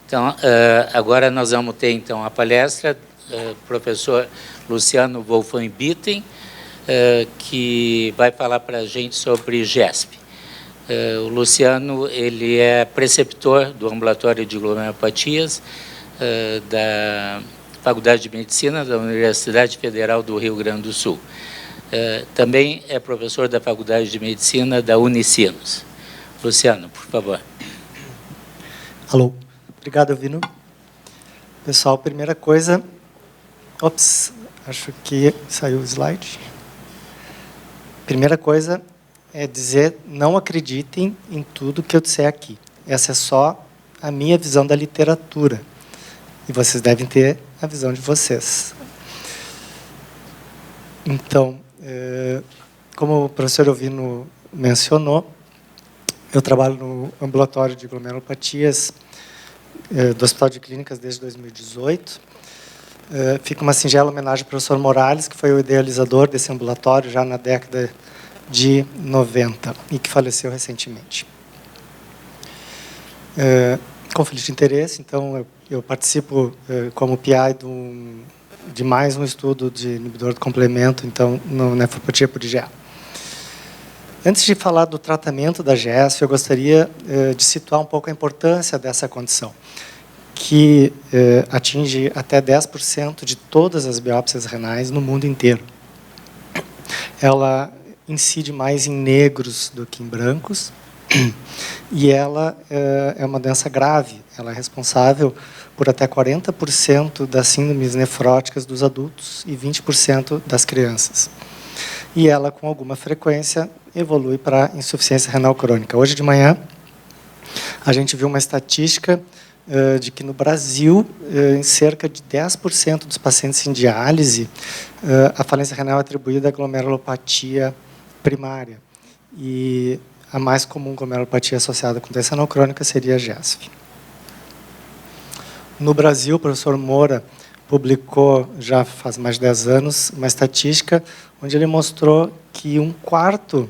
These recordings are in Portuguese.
Então, agora nós vamos ter, então, a palestra do professor Luciano Wolfgang Bitten, que vai falar para a gente sobre GESP. O Luciano, ele é preceptor do Ambulatório de Glomerulopatias da Faculdade de Medicina da Universidade Federal do Rio Grande do Sul. Também é professor da Faculdade de Medicina da Unicinos. Luciano, por favor. Alô. Obrigado, Elvino. Pessoal, primeira coisa... Ops, acho que saiu o slide. Primeira coisa é dizer, não acreditem em tudo que eu disser aqui. Essa é só a minha visão da literatura. E vocês devem ter a visão de vocês. Então, como o professor Elvino mencionou, eu trabalho no ambulatório de glomerulopatias do Hospital de Clínicas desde 2018. Fica uma singela homenagem ao professor Morales, que foi o idealizador desse ambulatório já na década de 90 e que faleceu recentemente. Conflito de interesse, então eu participo como PI de mais um estudo de inibidor do complemento, então, na nefropatia por IgA. Antes de falar do tratamento da GESF, eu gostaria de situar um pouco a importância dessa condição, que atinge até 10% de todas as biópsias renais no mundo inteiro. Ela incide mais em negros do que em brancos, e ela é uma doença grave. Ela é responsável por até 40% das síndromes nefróticas dos adultos e 20% das crianças. E ela, com alguma frequência, evolui para insuficiência renal crônica. Hoje de manhã, a gente viu uma estatística de que no Brasil, em cerca de 10% dos pacientes em diálise, a falência renal é atribuída à glomerulopatia primária. E a mais comum glomerulopatia associada com doença renal crônica seria a GESF. No Brasil, o professor Moura publicou, já faz mais de 10 anos, uma estatística onde ele mostrou que 1/4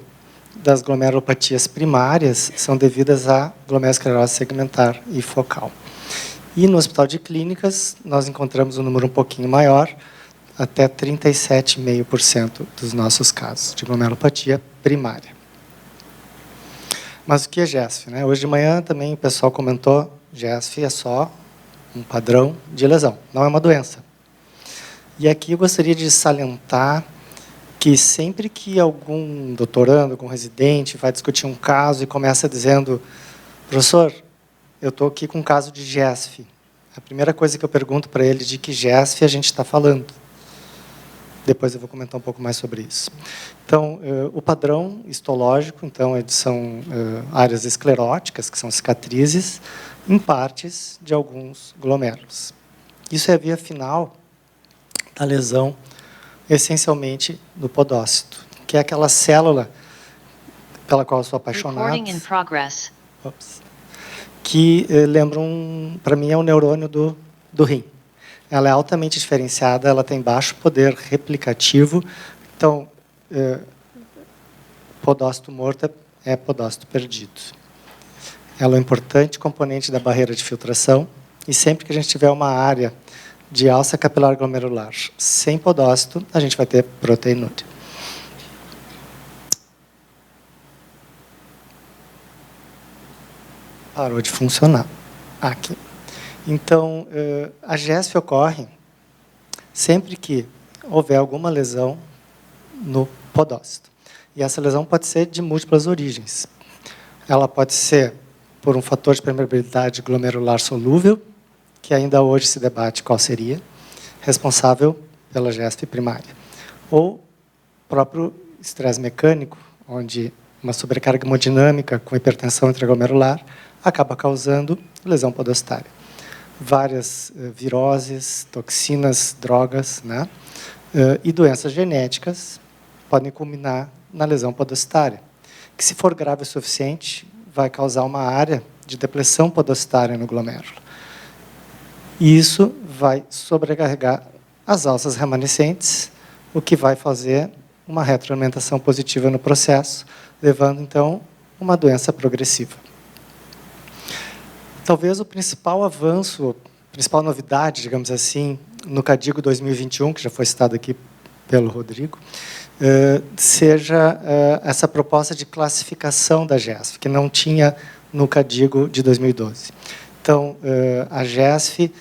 das glomerulopatias primárias são devidas à glomerulosclerose segmentar e focal. E no Hospital de Clínicas, nós encontramos um número um pouquinho maior, até 37,5% dos nossos casos de glomerulopatia primária. Mas o que é GESF, né? Hoje de manhã também o pessoal comentou, GESF é só um padrão de lesão, não é uma doença. E aqui eu gostaria de salientar que sempre que algum doutorando, algum residente vai discutir um caso e começa dizendo, professor, eu estou aqui com um caso de GESF. A primeira coisa que eu pergunto para ele de que GESF a gente está falando. Depois eu vou comentar um pouco mais sobre isso. Então, o padrão histológico, então, são áreas escleróticas, que são cicatrizes, em partes de alguns glomérulos. Isso é a via final da lesão, essencialmente do podócito, que é aquela célula pela qual eu sou apaixonado, que lembram, para mim, é o neurônio do rim. Ela é altamente diferenciada, ela tem baixo poder replicativo, então, podócito morto é podócito perdido. Ela é um importante componente da barreira de filtração, e sempre que a gente tiver uma área de alça capilar glomerular sem podócito, a gente vai ter proteinúria. Parou de funcionar. Aqui. Então, a GESF ocorre sempre que houver alguma lesão no podócito. E essa lesão pode ser de múltiplas origens. Ela pode ser por um fator de permeabilidade glomerular solúvel, que ainda hoje se debate qual seria, responsável pela GESF primária. Ou próprio estresse mecânico, onde uma sobrecarga hemodinâmica com hipertensão intraglomerular acaba causando lesão podostária. Várias viroses, toxinas, drogas, né? E doenças genéticas podem culminar na lesão podostária, que, se for grave o suficiente, vai causar uma área de depressão podostária no glomérulo. E isso vai sobrecarregar as alças remanescentes, o que vai fazer uma retroalimentação positiva no processo, levando, então, uma doença progressiva. Talvez o principal avanço, a principal novidade, digamos assim, no CADIGO 2021, que já foi citado aqui pelo Rodrigo, seja essa proposta de classificação da GESF, que não tinha no CADIGO de 2012. Então, a GESF,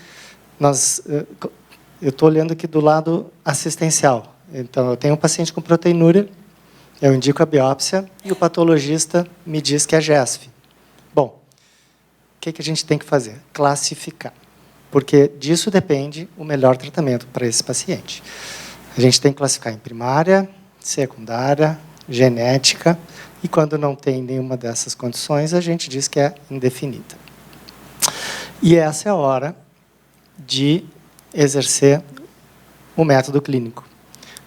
eu estou olhando aqui do lado assistencial. Então, eu tenho um paciente com proteinúria, eu indico a biópsia e o patologista me diz que é GESF. Bom, o que a gente tem que fazer? Classificar, porque disso depende o melhor tratamento para esse paciente. A gente tem que classificar em primária, secundária, genética, e quando não tem nenhuma dessas condições, a gente diz que é indefinida. E essa é a hora de exercer o método clínico.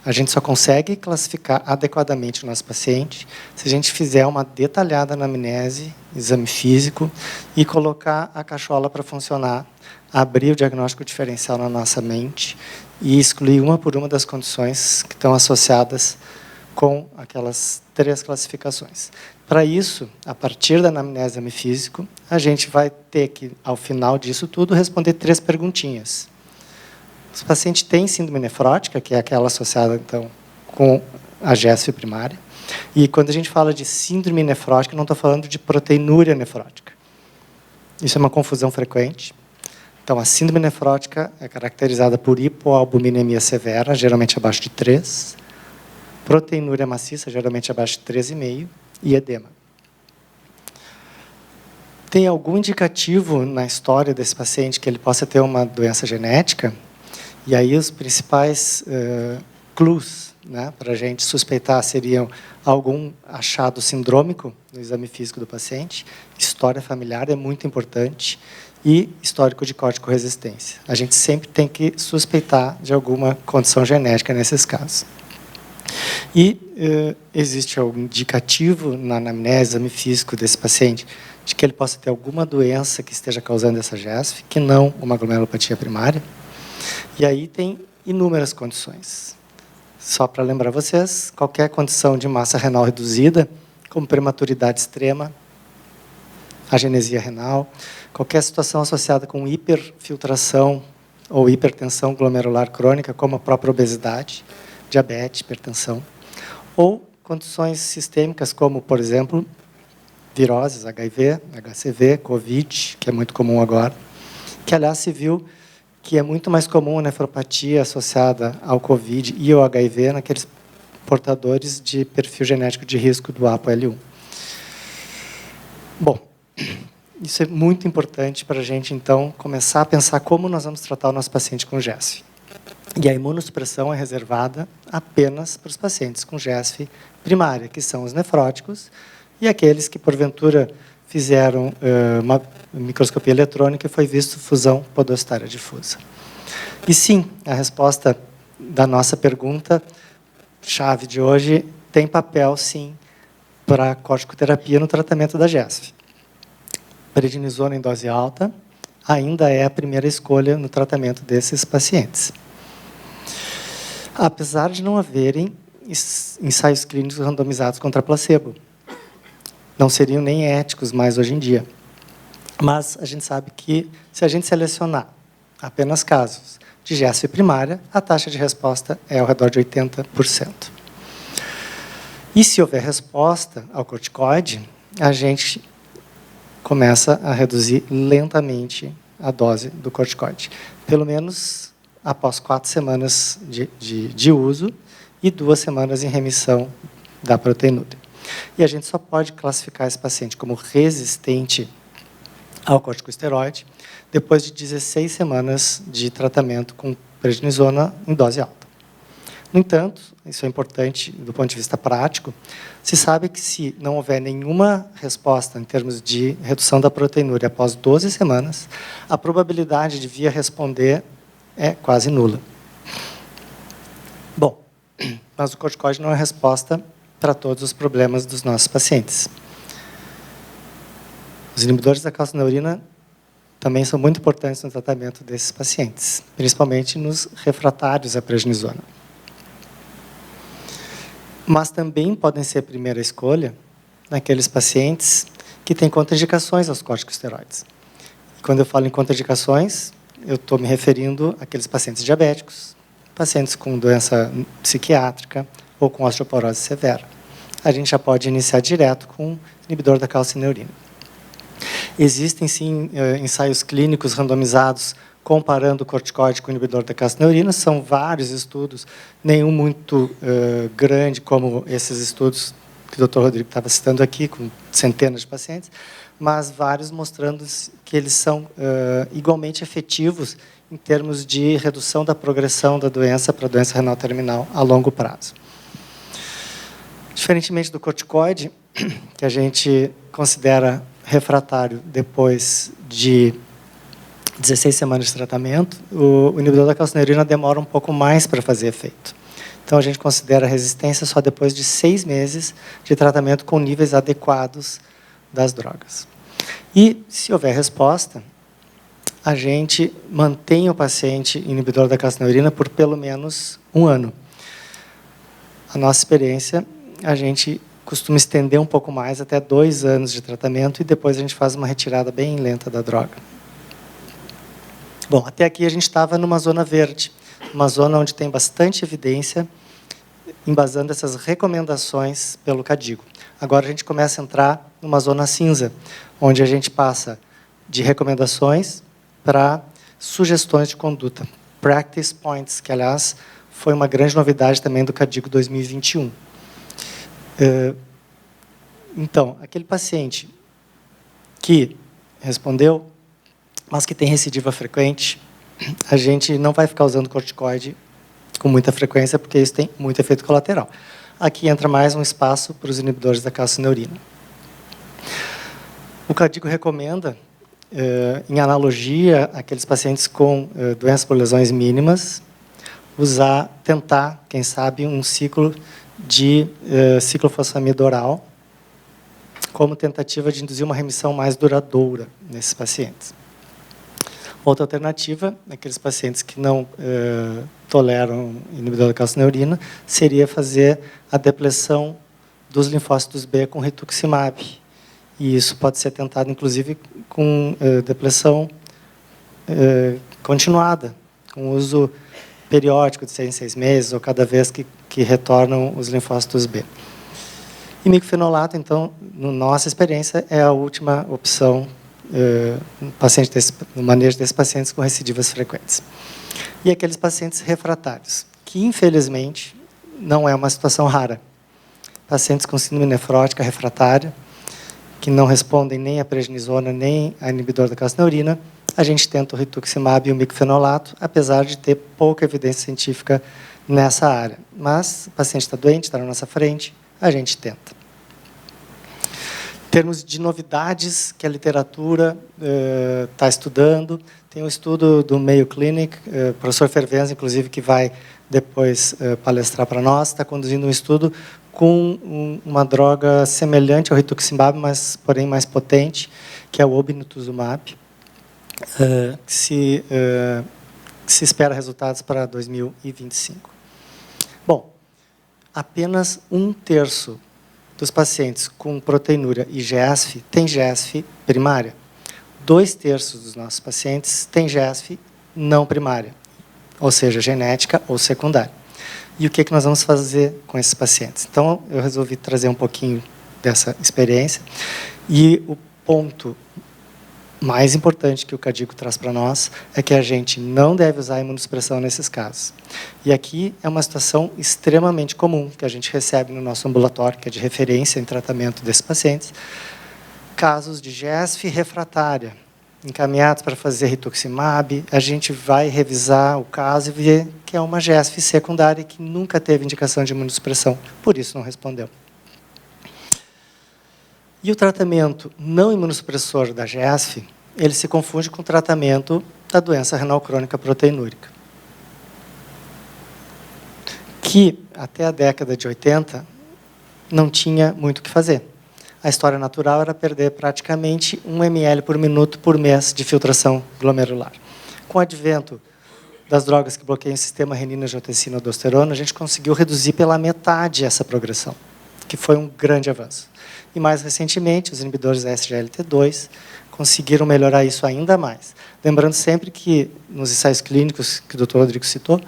A gente só consegue classificar adequadamente o nosso paciente se a gente fizer uma detalhada anamnese, exame físico, e colocar a cachola para funcionar, abrir o diagnóstico diferencial na nossa mente e excluir uma por uma das condições que estão associadas com aquelas 3 classificações. Para isso, a partir da anamnese e exame físico, a gente vai ter que, ao final disso tudo, responder 3 perguntinhas. O paciente tem síndrome nefrótica, que é aquela associada, então, com a GESF primária. E quando a gente fala de síndrome nefrótica, não estou falando de proteinúria nefrótica. Isso é uma confusão frequente. Então, a síndrome nefrótica é caracterizada por hipoalbuminemia severa, geralmente abaixo de 3, proteinúria maciça, geralmente abaixo de 3,5, e edema. Tem algum indicativo na história desse paciente que ele possa ter uma doença genética? E aí os principais clues, né, para a gente suspeitar seriam algum achado sindrômico no exame físico do paciente, história familiar é muito importante, e histórico de corticoresistência. A gente sempre tem que suspeitar de alguma condição genética nesses casos. E existe algum indicativo na anamnese, exame físico desse paciente de que ele possa ter alguma doença que esteja causando essa GESF, que não uma glomerulopatia primária. E aí tem inúmeras condições. Só para lembrar vocês, qualquer condição de massa renal reduzida, como prematuridade extrema, agenesia renal, qualquer situação associada com hiperfiltração ou hipertensão glomerular crônica, como a própria obesidade, diabetes, hipertensão, ou condições sistêmicas como, por exemplo, viroses, HIV, HCV, COVID, que é muito comum agora, que, aliás, se viu que é muito mais comum a nefropatia associada ao COVID e ao HIV naqueles portadores de perfil genético de risco do ApoL1. Bom, isso é muito importante para a gente, então, começar a pensar como nós vamos tratar o nosso paciente com GESF. E a imunossupressão é reservada apenas para os pacientes com GESF primária, que são os nefróticos, e aqueles que, porventura, fizeram uma microscopia eletrônica e foi visto fusão podostária difusa. E sim, a resposta da nossa pergunta chave de hoje tem papel, sim, para a corticoterapia no tratamento da GESF. Prednisona em dose alta ainda é a primeira escolha no tratamento desses pacientes. Apesar de não haverem ensaios clínicos randomizados contra placebo. Não seriam nem éticos mais hoje em dia. Mas a gente sabe que, se a gente selecionar apenas casos de GESF primária, a taxa de resposta é ao redor de 80%. E se houver resposta ao corticoide, a gente começa a reduzir lentamente a dose do corticoide. Pelo menos após 4 semanas de uso e 2 semanas em remissão da proteinúria. E a gente só pode classificar esse paciente como resistente ao corticosteroide depois de 16 semanas de tratamento com prednisona em dose alta. No entanto, isso é importante do ponto de vista prático, se sabe que se não houver nenhuma resposta em termos de redução da proteinúria após 12 semanas, a probabilidade de vir a responder é quase nula. Bom, mas o corticoide não é resposta para todos os problemas dos nossos pacientes. Os inibidores da calcineurina também são muito importantes no tratamento desses pacientes, principalmente nos refratários à prednisona. Mas também podem ser a primeira escolha naqueles pacientes que têm contraindicações aos corticosteroides. Quando eu falo em contraindicações, eu estou me referindo àqueles pacientes diabéticos, pacientes com doença psiquiátrica ou com osteoporose severa. A gente já pode iniciar direto com inibidor da calcineurina. Existem, sim, ensaios clínicos randomizados comparando o corticoide com o inibidor da calcineurina. São vários estudos, nenhum muito grande, como esses estudos que o Dr. Rodrigo estava citando aqui, com centenas de pacientes, mas vários mostrando que eles são igualmente efetivos em termos de redução da progressão da doença para a doença renal terminal a longo prazo. Diferentemente do corticoide, que a gente considera refratário depois de 16 semanas de tratamento, o inibidor da calcineurina demora um pouco mais para fazer efeito. Então, a gente considera a resistência só depois de 6 meses de tratamento com níveis adequados das drogas. E, se houver resposta, a gente mantém o paciente inibidor da calcineurina por pelo menos 1 ano. A nossa experiência, a gente costuma estender um pouco mais, até 2 anos de tratamento, e depois a gente faz uma retirada bem lenta da droga. Bom, até aqui a gente estava numa zona verde, uma zona onde tem bastante evidência, embasando essas recomendações pelo KDIGO. Agora a gente começa a entrar numa zona cinza, onde a gente passa de recomendações para sugestões de conduta, practice points, que, aliás, foi uma grande novidade também do KDIGO 2021. Então, aquele paciente que respondeu, mas que tem recidiva frequente, a gente não vai ficar usando corticoide com muita frequência, porque isso tem muito efeito colateral. Aqui entra mais um espaço para os inibidores da calcineurina. O KDIGO recomenda, em analogia àqueles pacientes com doenças por lesões mínimas, tentar, quem sabe, um ciclo de ciclofosfamida oral, como tentativa de induzir uma remissão mais duradoura nesses pacientes. Outra alternativa, naqueles pacientes que não toleram inibidor da calcineurina, seria fazer a depleção dos linfócitos B com rituximab. E isso pode ser tentado, inclusive, com depleção continuada, com uso periódico de 6 em 6 meses, ou cada vez que retornam os linfócitos B. E micofenolato, então, na nossa experiência, é a última opção no manejo desses pacientes com recidivas frequentes. E aqueles pacientes refratários, que, infelizmente, não é uma situação rara. Pacientes com síndrome nefrótica refratária, que não respondem nem a prednisona, nem a inibidor da calcineurina, a gente tenta o rituximab e o micofenolato, apesar de ter pouca evidência científica nessa área. Mas o paciente está doente, está na nossa frente, a gente tenta. Em termos de novidades que a literatura está estudando, tem um estudo do Mayo Clinic, o professor Fervenza, inclusive, que vai depois palestrar para nós, está conduzindo um estudo com uma droga semelhante ao rituximab, mas, porém, mais potente, que é o obinutuzumab, que se espera resultados para 2025. Bom, apenas 1/3 dos pacientes com proteinúria e GESF tem GESF primária. 2/3 dos nossos pacientes têm GESF não primária, ou seja, genética ou secundária. E o que nós vamos fazer com esses pacientes? Então, eu resolvi trazer um pouquinho dessa experiência. E o ponto mais importante que o KDIGO traz para nós é que a gente não deve usar a imunossupressão nesses casos. E aqui é uma situação extremamente comum que a gente recebe no nosso ambulatório, que é de referência em tratamento desses pacientes, casos de GESF refratária, encaminhados para fazer rituximab, a gente vai revisar o caso e ver que é uma GESF secundária que nunca teve indicação de imunossupressão, por isso não respondeu. E o tratamento não imunossupressor da GESF, ele se confunde com o tratamento da doença renal crônica proteinúrica, que até a década de 80 não tinha muito o que fazer. A história natural era perder praticamente 1 ml por minuto por mês de filtração glomerular. Com o advento das drogas que bloqueiam o sistema renina-angiotensina-aldosterona, a gente conseguiu reduzir pela metade essa progressão, que foi um grande avanço. E, mais recentemente, os inibidores da SGLT2 conseguiram melhorar isso ainda mais. Lembrando sempre que, nos ensaios clínicos que o Dr. Rodrigo citou,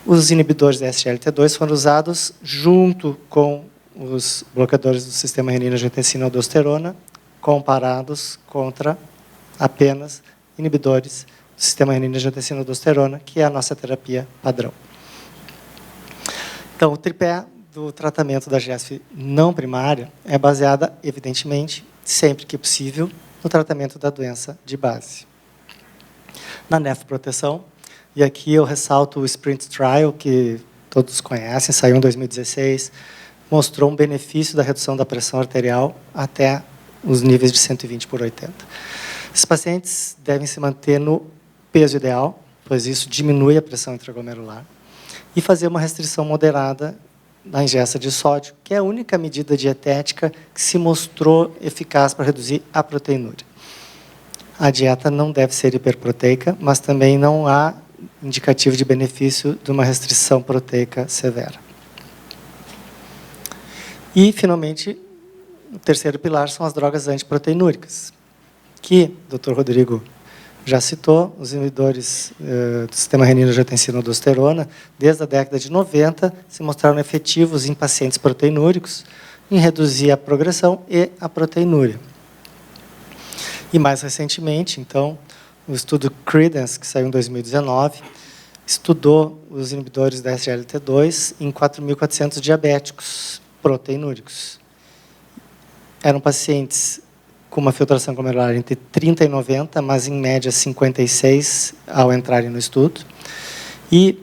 os inibidores da SGLT2 foram usados junto com os bloqueadores do sistema renina-angiotensina-aldosterona, comparados contra apenas inibidores do sistema renina-angiotensina-aldosterona, que é a nossa terapia padrão. Então, o tripé do tratamento da GESF não primária é baseada, evidentemente, sempre que possível, no tratamento da doença de base. Na nefroproteção, e aqui eu ressalto o SPRINT Trial, que todos conhecem, saiu em 2016, mostrou um benefício da redução da pressão arterial até os níveis de 120/80. Esses pacientes devem se manter no peso ideal, pois isso diminui a pressão intraglomerular, e fazer uma restrição moderada da ingesta de sódio, que é a única medida dietética que se mostrou eficaz para reduzir a proteinúria. A dieta não deve ser hiperproteica, mas também não há indicativo de benefício de uma restrição proteica severa. E, finalmente, o terceiro pilar são as drogas antiproteinúricas, que o Dr. Rodrigo já citou, os inibidores do sistema renina-angiotensina-aldosterona, desde a década de 90, se mostraram efetivos em pacientes proteinúricos, em reduzir a progressão e a proteinúria. E, mais recentemente, então, o estudo Credence, que saiu em 2019, estudou os inibidores da SGLT2 em 4.400 diabéticos proteinúricos. Eram pacientes com uma filtração glomerular entre 30 e 90, mas em média 56 ao entrarem no estudo. E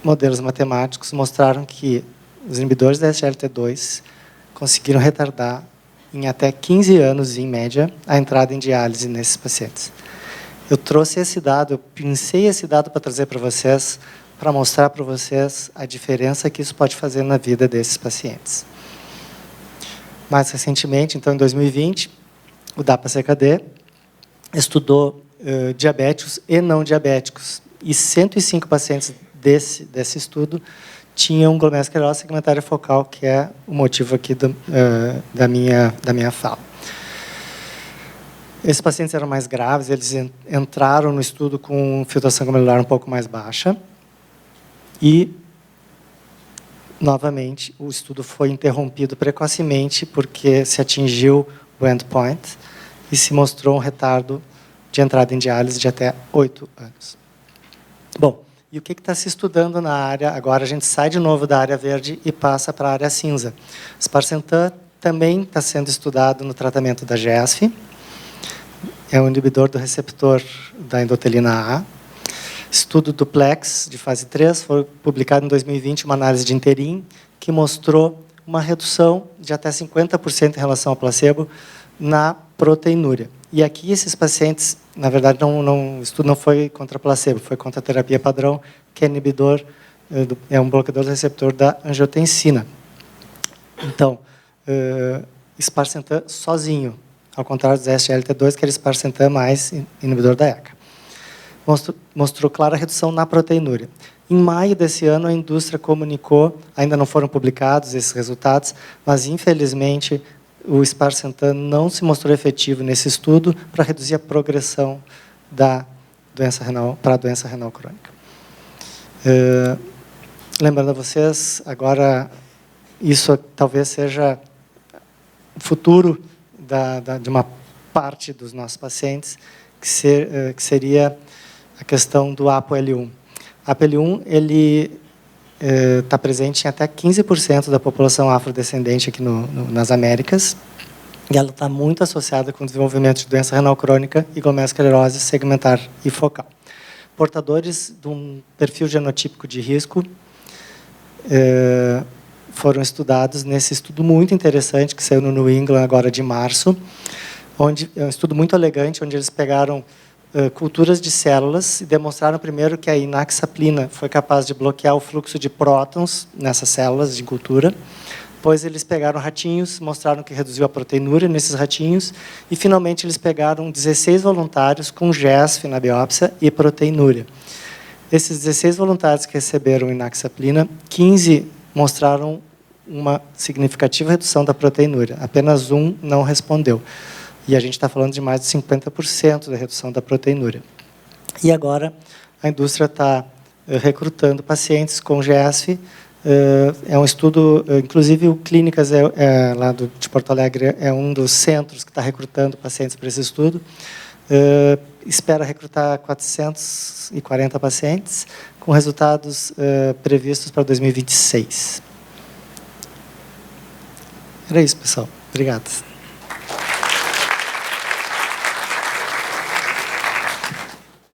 modelos matemáticos mostraram que os inibidores da SGLT2 conseguiram retardar em até 15 anos, em média, a entrada em diálise nesses pacientes. Eu trouxe esse dado, eu pensei esse dado para trazer para vocês, para mostrar para vocês a diferença que isso pode fazer na vida desses pacientes. Mais recentemente, então, em 2020, o DAPA-CKD estudou diabéticos e não diabéticos, e 105 pacientes desse estudo tinham glomerulosclerose segmentária focal, que é o motivo aqui da minha fala. Esses pacientes eram mais graves, eles entraram no estudo com filtração glomerular um pouco mais baixa e, novamente, o estudo foi interrompido precocemente porque se atingiu o endpoint e se mostrou um retardo de entrada em diálise de até 8 anos. Bom, e o que está se estudando na área? Agora a gente sai de novo da área verde e passa para a área cinza. Sparsentan também está sendo estudado no tratamento da GESF. É um inibidor do receptor da endotelina A. Estudo duplex de fase 3, foi publicado em 2020 uma análise de interim que mostrou uma redução de até 50% em relação ao placebo na proteinúria. E aqui esses pacientes, na verdade, o estudo não foi contra placebo, foi contra a terapia padrão, que é inibidor, é um bloqueador do receptor da angiotensina. Então, Sparsentan sozinho, ao contrário do SGLT2, que era Sparsentan mais inibidor da ECA. Mostrou clara redução na proteinúria. Em maio desse ano, a indústria comunicou, ainda não foram publicados esses resultados, mas, infelizmente, o Sparsentan não se mostrou efetivo nesse estudo para reduzir a progressão da doença renal para a doença renal crônica. Lembrando a vocês, agora, isso talvez seja o futuro de uma parte dos nossos pacientes, que seria a questão do ApoL1. ApoL1, ele está presente em até 15% da população afrodescendente aqui nas Américas, e ela está muito associada com o desenvolvimento de doença renal crônica e glomerulosclerose segmentar e focal. Portadores de um perfil genotípico de risco foram estudados nesse estudo muito interessante que saiu no New England agora de março, onde é um estudo muito elegante, onde eles pegaram culturas de células e demonstraram primeiro que a inaxaplina foi capaz de bloquear o fluxo de prótons nessas células de cultura. Depois eles pegaram ratinhos, mostraram que reduziu a proteinúria nesses ratinhos e finalmente eles pegaram 16 voluntários com GESF na biópsia e proteinúria. Esses 16 voluntários que receberam inaxaplina, 15 mostraram uma significativa redução da proteinúria. Apenas um não respondeu. E a gente está falando de mais de 50% da redução da proteinúria. E agora a indústria está recrutando pacientes com GESF. É um estudo, inclusive o Clínicas, lá de Porto Alegre, é um dos centros que está recrutando pacientes para esse estudo. Espera recrutar 440 pacientes, com resultados previstos para 2026. Era isso, pessoal. Obrigado.